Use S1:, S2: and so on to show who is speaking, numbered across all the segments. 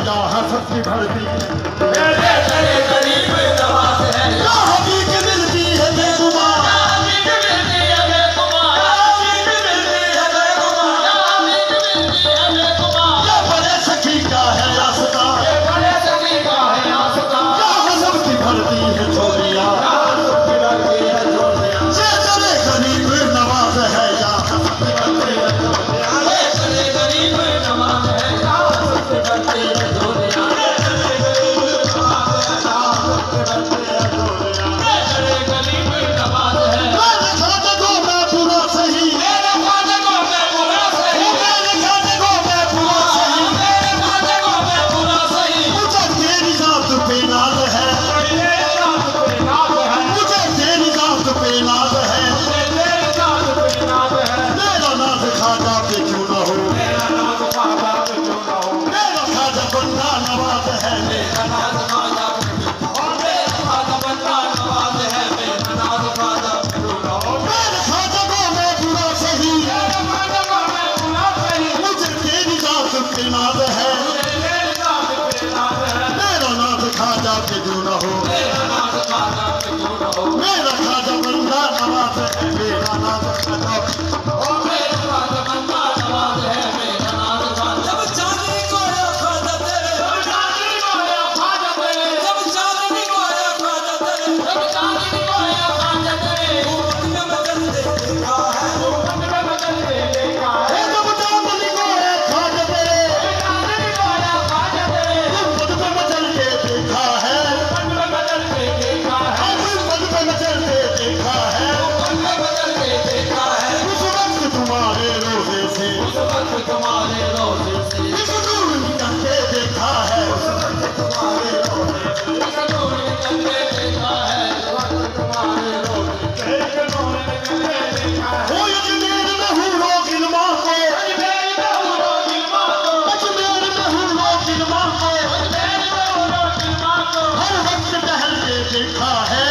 S1: जहाँ सबकी भरती
S2: मेरे तेरे गरीब नवाज है
S1: जहाँ भीख मिलती है बेगुमान ये बड़े सखी का है रास्ता जहाँ सबकी भरती है झोलियाँ ये तेरे गरीब नवाज है जहाँ सबकी भरती है मेरा खाजा बंदा नवाज है मेरा नाम खाजा
S2: जब चांदनी को आया खाजा तेरे जब चांदनी को आया खाजा तेरे ऊपर में बदल दे देखा है
S1: जब चांदनी को आया खाजा तेरे पद पे मचल के देखा है पद पे मचल के देखा है उस वक्त तुम्हारे रोज़े से एक नूर निकल के देखा है उस वक्त तुम्हारे रोज़े से वो अजमेर में हूँ लोग इल्मा को अजमेर में हूँ लोग इल्मा को हर वक्त टहल के देखा है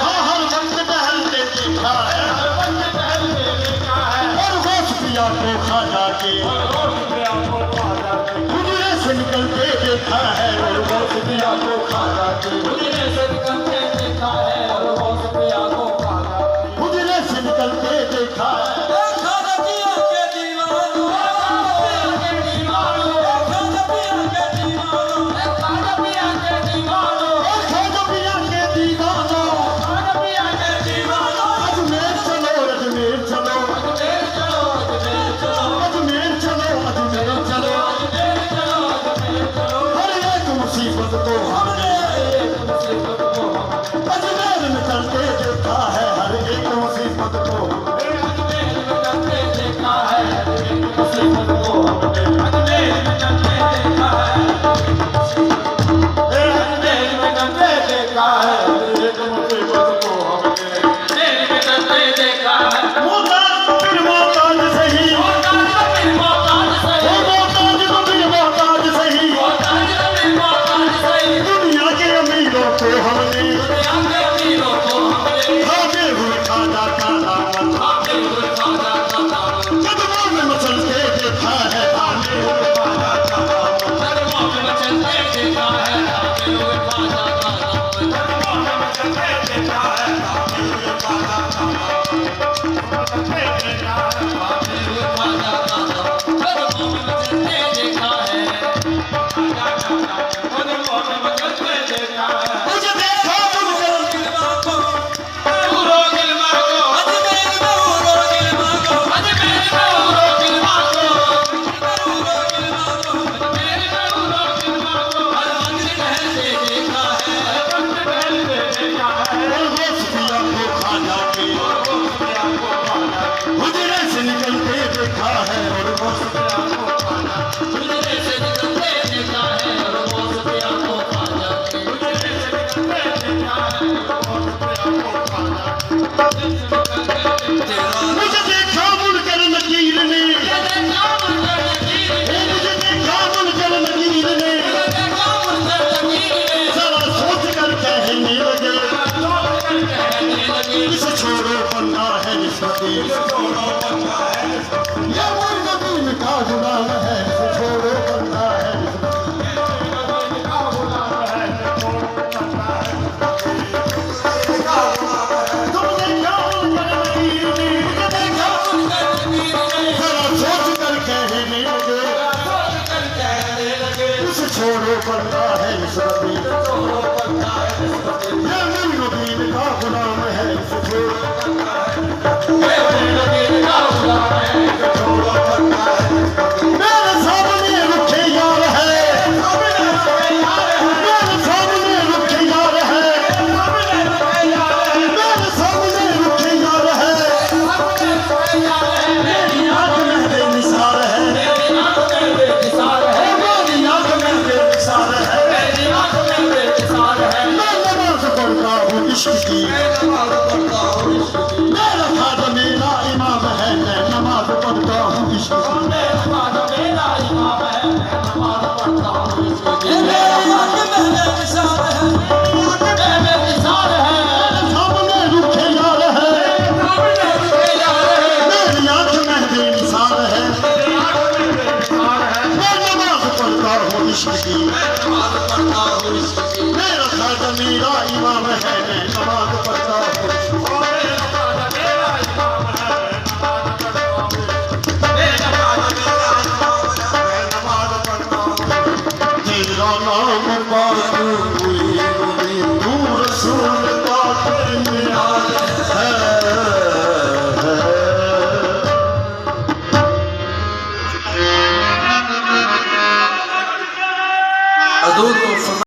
S1: हाँ हर वक्त टहल के देखा है और होश पिया को खा जाके हुजरे से निकल के देखा है और होश पिया को खा जाके हुजरे से निकल के देखा है
S2: खाजा पिया के दीवानों
S1: और खाजा पिया के दीवानों अजमेर चलो अजमेर चलो अजमेर चलो छोड़ो बनता है इस नबी
S2: छोड़ो बनता है इस नबी
S1: ये मुइनुद्दीन का गुलाम है इसे छोड़ो
S2: ये मुइनुद्दीन का गुलाम है इसे छोड़ो बनता है इस नबी
S1: मेरे सामने रुखे यार है
S2: सामने रुके यार है
S1: मेरे सामने रुखे यार है
S2: सामने रुके यार है
S1: मेरे सामने रुखे यार है
S2: सामने रुके यार है
S1: मेरी आंख में बेमिसाल है
S2: मेरी आंख में बेमिसाल है
S1: मेरी आंख में बेमिसाल है
S2: मेरी आंख में बेमिसाल है
S1: मैं नमाज पढ़ता हूँ इश्क की
S2: मैं नमाज पढ़ता हूँ इश्क की
S1: मेरा खाद मेरा इमाम है मैं नमाज पढ़ता हूँ इश्क की
S2: मैं नमाज मेरा इमाम है मैं नमाज पढ़ता हूँ इश्क की
S1: मेरी आंख में बेमिसाल है
S2: मैं बेमिसाल है
S1: सामने रुखे यार है
S2: सामने रुके यार है
S1: मेरी आंख में बेमिसाल है
S2: मेरी आंख में बेमिसाल है
S1: मैं नमाज पढ़ता हूँ इश्क की
S2: मैं नमाज पढ़ता हूँ इश्क की
S1: मेरा खाद मेरा इमाम है मैं नमाज पढ़ता हूँ इश्क की
S2: मैं नमाज मेरा इमाम है मैं नमाज पढ़ता हूँ मैं नमाज पढ़ता हूँ
S1: तेरा नाम बाबू तू रसूल पाक है
S2: अदूर को